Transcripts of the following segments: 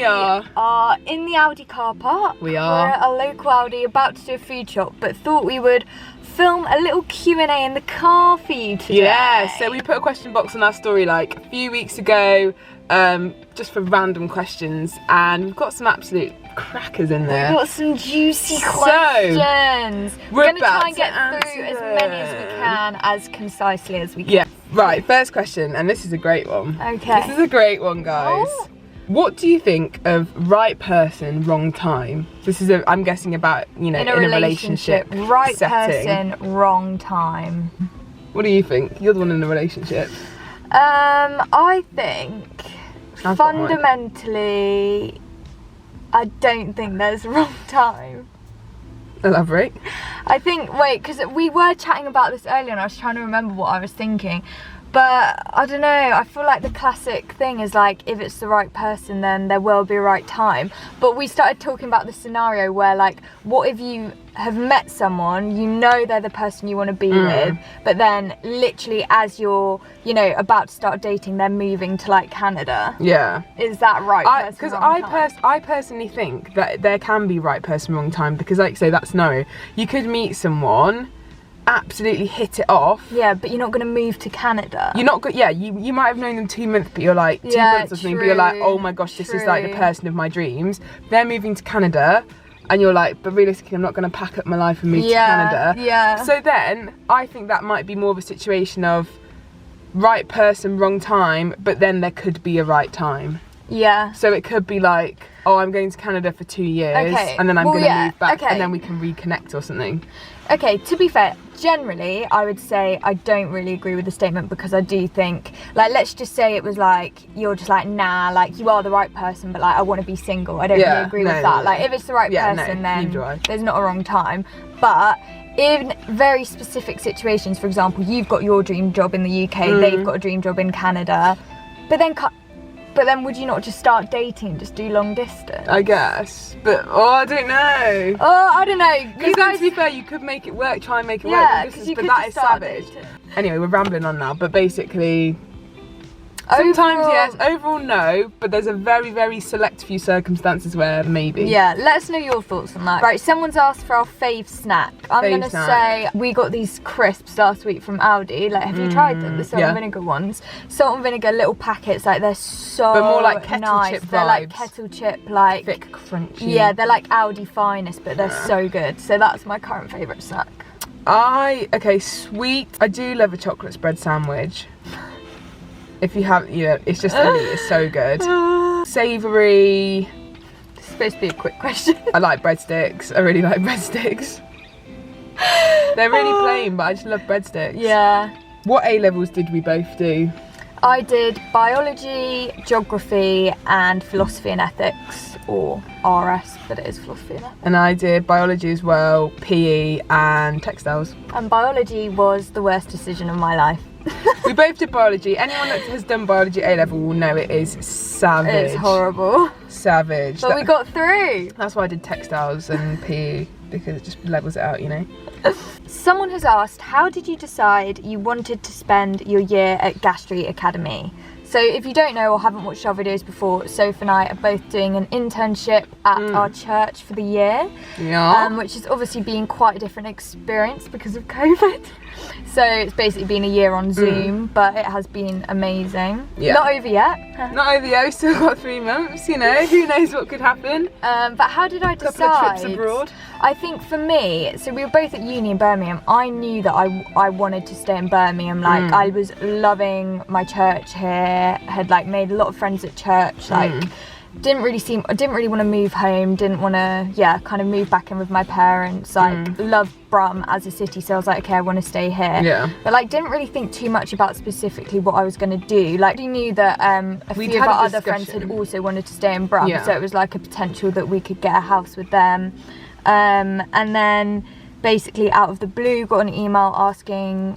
We are in the Audi car park. We are. We're at a local Audi, about to do a food shop, but thought we would film a little Q&A in the car for you today. Yeah, so we put a question box on our story like a few weeks ago, just for random questions, and we've got some absolute crackers in there. We've got some juicy questions. We're going to try and get through as many as we can, as concisely as we can. Yeah, right, first question, and this is a great one. Okay. This is a great one, guys. Oh. What do you think of right person, wrong time? This is, I'm guessing about, in a relationship right setting. person, wrong time. What do you think? You're the one in a relationship. I think I've got mine. fundamentally, I don't think there's a wrong time. Elaborate. I think, because we were chatting about this earlier and I was trying to remember what I was thinking. But I don't know, I feel like the classic thing is like, if it's the right person, then there will be a right time. But we started talking about the scenario where, like, what if you have met someone, you know they're the person you want to be with, but then literally as you're, about to start dating, they're moving to like Canada. Yeah. Is that right? Because I personally think that there can be right person, wrong time, because like say that scenario, you could meet someone, absolutely hit it off. Yeah, but you're not going to move to Canada. You're not good. Yeah, you might have known them 2 months, but you're like 2 months or something. But you're like, oh my gosh, this is like the person of my dreams. They're moving to Canada, and you're like, but realistically, I'm not going to pack up my life and move to Canada. Yeah. So then I think that might be more of a situation of right person, wrong time. But then there could be a right time. Yeah. So it could be like, oh, I'm going to Canada for 2 years, and then I'm going to move back, and then we can reconnect or something. Okay, to be fair, generally, I would say I don't really agree with the statement, because I do think, like, let's just say it was like, you're just like, nah, like, you are the right person, but like, I want to be single. I don't really agree with that. Like, if it's the right person, then there's not a wrong time. But in very specific situations, for example, you've got your dream job in the UK, they've got a dream job in Canada, but then would you not just start dating and just do long distance? I guess. But, I don't know. I don't know. Because to be fair, you could make it work, try and make it work. But that is savage. Anyway, we're rambling on now, but basically, sometimes yes, overall no, but there's a very, very select few circumstances where maybe. Yeah, let us know your thoughts on that. Right, someone's asked for our fave snack. I'm going to say, we got these crisps last week from Aldi. Like, have you tried them? The salt and vinegar ones. Salt and vinegar little packets, like they're so but more like kettle nice. chip vibes. They're like kettle chip, like thick, crunchy. Yeah, they're like Aldi finest, but they're so good. So that's my current favourite snack. Sweet. I do love a chocolate spread sandwich. If you have, it's just it's so good. Savoury. This is supposed to be a quick question. I like breadsticks. I really like breadsticks. They're really plain, but I just love breadsticks. Yeah. What A-levels did we both do? I did biology, geography, and philosophy and ethics, or RS, but it is philosophy and ethics. And I did biology as well, PE, and textiles. And biology was the worst decision of my life. We both did biology. Anyone that has done biology A-level will know it is savage. It's horrible. Savage. But we got through. That's why I did textiles and PE, because it just levels it out, Someone has asked, how did you decide you wanted to spend your year at Gastry Academy? So if you don't know or haven't watched our videos before, Soph and I are both doing an internship at our church for the year. Yeah. Which has obviously been quite a different experience because of COVID. So it's basically been a year on Zoom, but it has been amazing. Yeah. Not over yet. Not over yet, we've still got 3 months, who knows what could happen. But how did I decide? A couple of trips abroad. I think for me, so we were both at uni in Birmingham. I knew that I wanted to stay in Birmingham. Like, I was loving my church here, had like made a lot of friends at church, like I didn't really want to move home, didn't want to kind of move back in with my parents, like loved Brum as a city, so I was like, okay, I want to stay here, but like didn't really think too much about specifically what I was going to do. Like, we knew that a few of our other friends had also wanted to stay in Brum, so it was like a potential that we could get a house with them, and then basically out of the blue got an email asking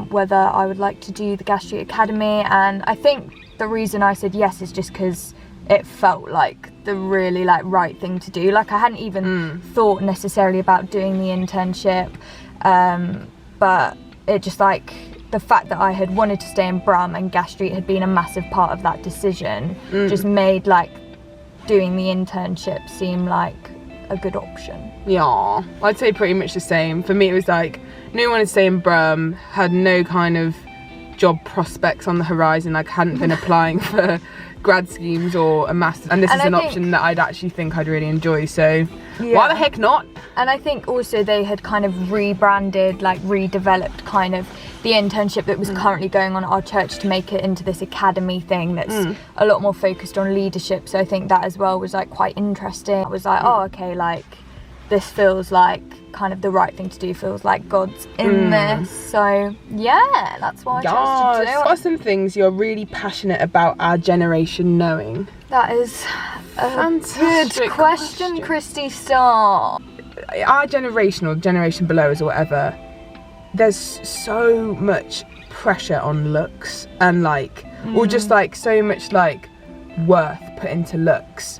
whether I would like to do the Gastry Academy, and I think the reason I said yes is just because it felt like the really like right thing to do. Like, I hadn't even thought necessarily about doing the internship, but it just like the fact that I had wanted to stay in Brum and Gastry had been a massive part of that decision just made like doing the internship seem like a good option? Yeah, I'd say pretty much the same. For me, it was like, no one wanted to stay in Brum, had no kind of job prospects on the horizon, like hadn't been applying for grad schemes or a master's, and this is an option that I'd actually think I'd really enjoy, so why the heck not? And I think also they had kind of rebranded, like redeveloped kind of the internship that was currently going on at our church to make it into this academy thing that's a lot more focused on leadership. So I think that as well was like quite interesting. I was like, oh, okay, like this feels like kind of the right thing to do, feels like God's in this. So yeah, that's why I chose to do it. What are some things you're really passionate about our generation knowing? That is a good question, Christy Starr. Our generation, or generation below us or whatever, there's so much pressure on looks and like, or just like so much like worth put into looks.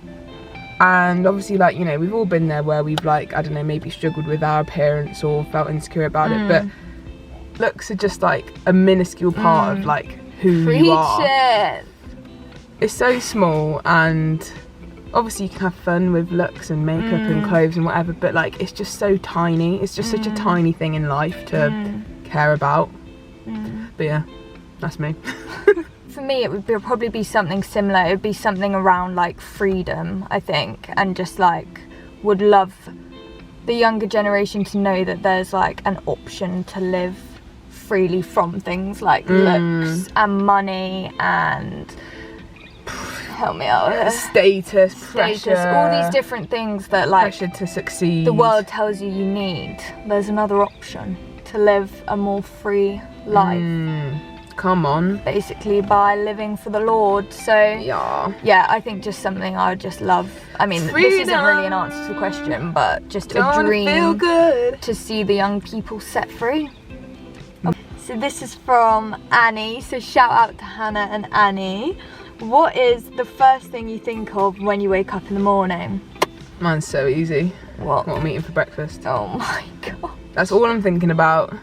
And obviously, like, you know, we've all been there where we've like, I don't know, maybe struggled with our appearance or felt insecure about it, but looks are just like a minuscule part of like who you are. It's so small, and obviously you can have fun with looks and makeup and clothes and whatever, but like it's just so tiny. It's just such a tiny thing in life to care about. But yeah, that's me. For me, it would probably be something similar. It would be something around like freedom, I think, and just like would love the younger generation to know that there's like an option to live freely from things like looks and money and help me out here. Status, pressure, all these different things that like pressure to succeed. The world tells you need. There's another option to live a more free life. Come on. Basically by living for the Lord. So yeah, I think just something I would just love. I mean, this isn't really an answer to the question, but just a dream feel good to see the young people set free. So this is from Annie. So shout out to Hannah and Annie. What is the first thing you think of when you wake up in the morning? Mine's so easy. What I'm eating for breakfast. Oh my god. That's all I'm thinking about.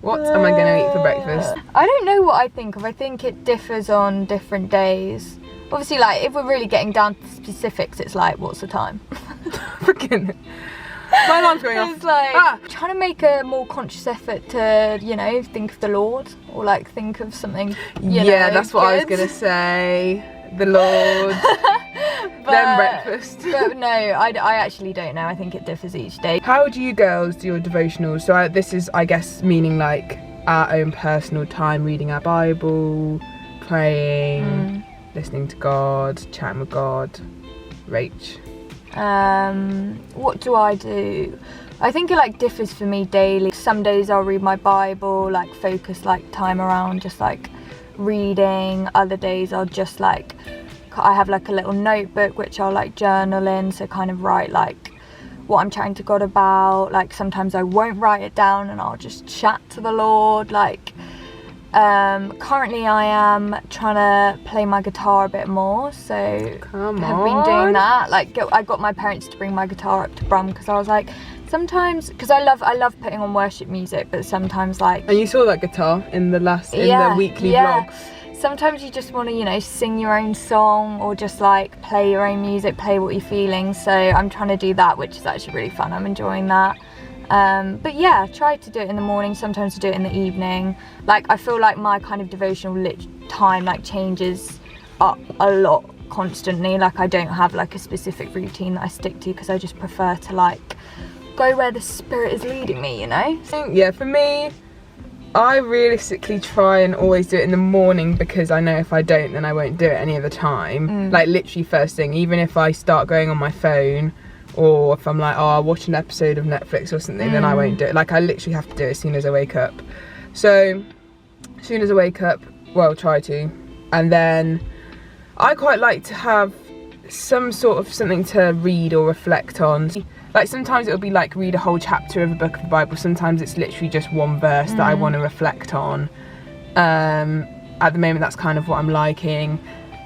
What am I going to eat for breakfast? I don't know what I think of. I think it differs on different days. Obviously, like, if we're really getting down to specifics, it's like, what's the time? Freaking. My alarm's going off. It's like, trying to make a more conscious effort to, you know, think of the Lord. Or, like, think of something, you know, that's what I was going to say. The Lord. Then breakfast. But no, I actually don't know. I think it differs each day. How do you girls do your devotionals? So this is, I guess, meaning like our own personal time, reading our Bible, praying, listening to God, chatting with God. Rach? What do I do? I think it like differs for me daily. Some days I'll read my Bible, like focus like time around just like reading. Other days I'll just like, I have like a little notebook which I'll like journal in, so kind of write like what I'm chatting to God about. Like sometimes I won't write it down and I'll just chat to the Lord. Like currently I am trying to play my guitar a bit more, so I've been doing that. Like I got my parents to bring my guitar up to Brum because I was like, sometimes, because I love putting on worship music, but sometimes like, and you saw that guitar in the the weekly vlog. Sometimes you just want to, you know, sing your own song or just like play your own music, play what you're feeling. So I'm trying to do that, which is actually really fun. I'm enjoying that. But yeah, try to do it in the morning, sometimes to do it in the evening. Like I feel like my kind of devotional time like changes up a lot constantly. Like I don't have like a specific routine that I stick to because I just prefer to like go where the Spirit is leading me, you know? Yeah, for me, I realistically try and always do it in the morning because I know if I don't, then I won't do it any other time. Like literally first thing, even if I start going on my phone or if I'm like, oh, I'll watch an episode of Netflix or something, then I won't do it. Like I literally have to do it as soon as I wake up. So as soon as I wake up, well, try to. And then I quite like to have some sort of something to read or reflect on. Like sometimes it'll be like read a whole chapter of a book of the Bible. Sometimes it's literally just one verse that I want to reflect on. At the moment, that's kind of what I'm liking.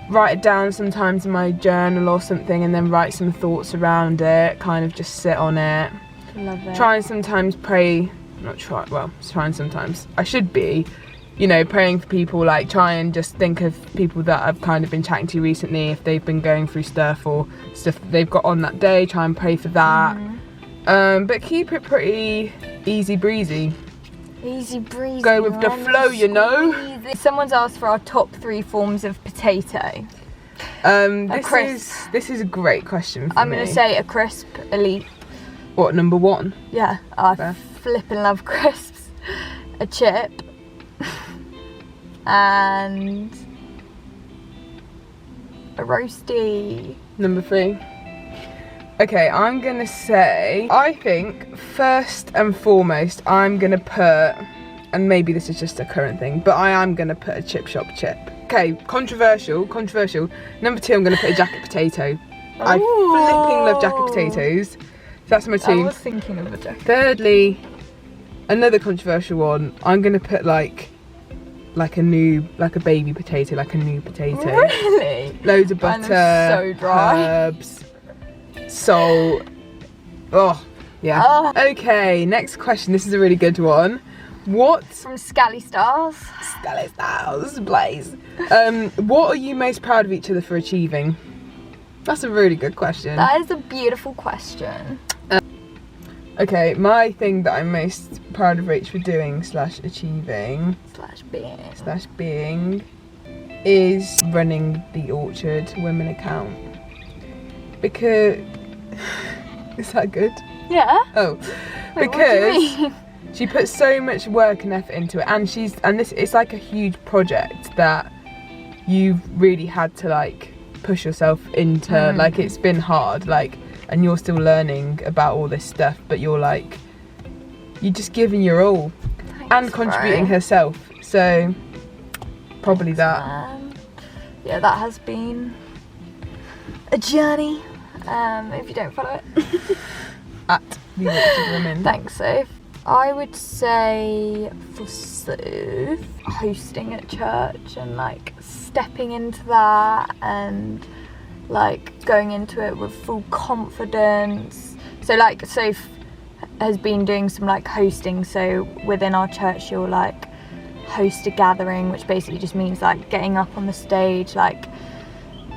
Write it down sometimes in my journal or something, and then write some thoughts around it. Kind of just sit on it. Love it. Try and sometimes pray. Try and sometimes. I should be you know, praying for people, like try and just think of people that I've kind of been chatting to recently, if they've been going through stuff or stuff that they've got on that day, try and pray for that. But keep it pretty easy breezy. Easy breezy. Go with the flow, you know. Someone's asked for our top 3 forms of potato. This is a great question for I'm me. gonna say a crisp, elite. What, number 1? Yeah, I flipping love crisps. A chip. And a roasty. Number 3. Okay, I'm gonna say, I think first and foremost I'm gonna put, and maybe this is just a current thing, but I am gonna put a chip shop chip. Okay, controversial. Number 2, I'm gonna put a jacket potato. I flipping love jacket potatoes. That's my 2. I was thinking of a jacket. Thirdly, another controversial one, I'm gonna put like a baby potato, like a new potato. Really? Loads of butter, so dry. herbs, salt. Oh, yeah. Oh. Okay, next question. This is a really good one. What? From Scally Stars. Scally Stars, Blaze. What are you most proud of each other for achieving? That's a really good question. That is a beautiful question. Okay, my thing that I'm most proud of Rach for doing / achieving / being is running the Orchard Women account. Because is that good? Yeah. Oh, Wait, because what do you mean? she puts so much work and effort into it, and this it's like a huge project that you've really had to like push yourself into. Like it's been hard, like. And you're still learning about all this stuff, but you're just giving your all. Thanks, and contributing bro. herself, so probably that. Yeah, that has been a journey, if you don't follow it. At the Orchard Women. Thanks, Soph. I would say for Soph, hosting at church and like stepping into that and like going into it with full confidence. So like Soph has been doing some like hosting, so within our church she'll like host a gathering, which basically just means like getting up on the stage, like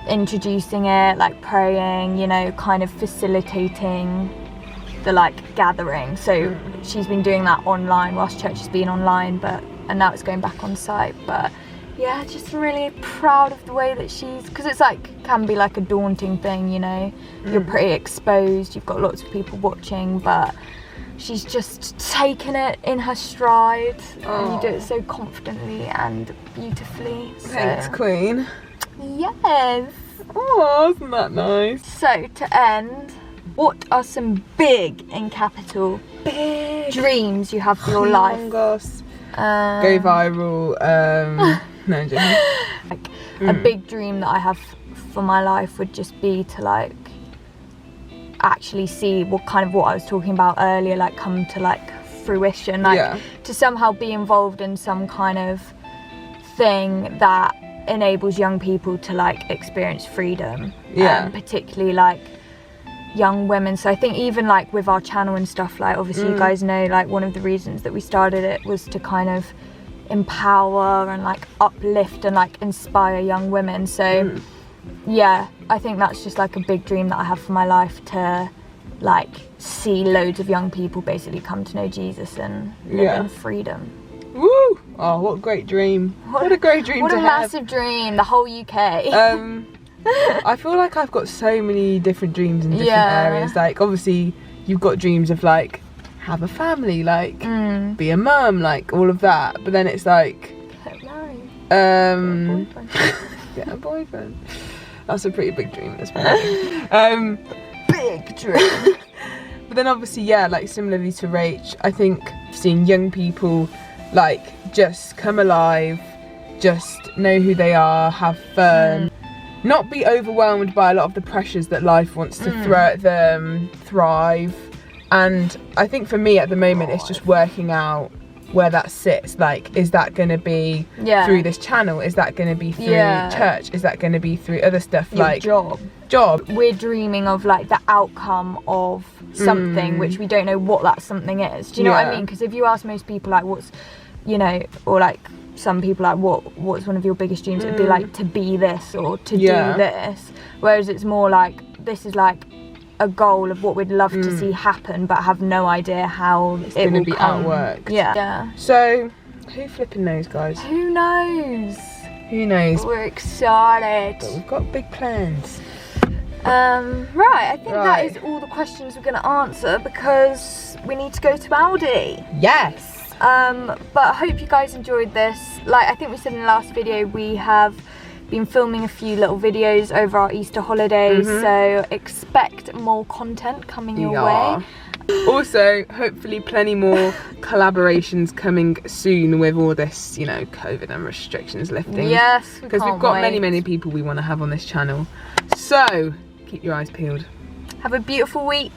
introducing it, like praying, you know, kind of facilitating the like gathering. So she's been doing that online whilst church has been online, and now it's going back on site. But yeah, just really proud of the way that because it's like can be like a daunting thing, you know. You're pretty exposed, you've got lots of people watching, but she's just taken it in her stride. And you do it so confidently and beautifully. So. Thanks, Queen. Yes. Oh, isn't that nice? So to end, what are some big, in capital, Big dreams you have for your life? Humongous. Go viral. No, I'm joking. Like a big dream that I have for my life would just be to like actually see what I was talking about earlier, like come to like fruition, like to somehow be involved in some kind of thing that enables young people to like experience freedom, particularly like young women. So I think even like with our channel and stuff, like obviously you guys know, like one of the reasons that we started it was to kind of empower and like uplift and like inspire young women. So yeah, I think that's just like a big dream that I have for my life, to like see loads of young people basically come to know Jesus and live in freedom. Woo! Oh, what a great dream. What a great dream to have. What a massive dream, the whole UK. I feel like I've got so many different dreams in different areas. Like obviously you've got dreams of like have a family, like be a mum, like all of that, but then it's like get married, get a boyfriend. That's a pretty big dream, that's big dream. But then obviously like similarly to Rach, I think seeing young people like just come alive, just know who they are, have fun, not be overwhelmed by a lot of the pressures that life wants to throw at them, thrive. And I think for me at the moment it's just working out where that sits. Like, is that going to be through this channel? Is that going to be through church? Is that going to be through other stuff? Your like job? We're dreaming of like the outcome of something which we don't know what that something is. Do you know what I mean? Because if you ask most people like what's you know, or like some people like what's one of your biggest dreams? It'd be like to be this or to do this, whereas it's more like this is like a goal of what we'd love to see happen, but have no idea how it's it will be come. outworked. Yeah. So who flipping knows, guys? Who knows? Who knows? We're excited. But we've got big plans. Right, I think that is all the questions we're going to answer because we need to go to Aldi. Yes. But I hope you guys enjoyed this. Like I think we said in the last video, we have been filming a few little videos over our Easter holidays, so expect more content coming your way. Also, hopefully plenty more collaborations coming soon with all this, you know, COVID and restrictions lifting. Yes, because we've got many people we want to have on this channel. So keep your eyes peeled. Have a beautiful week.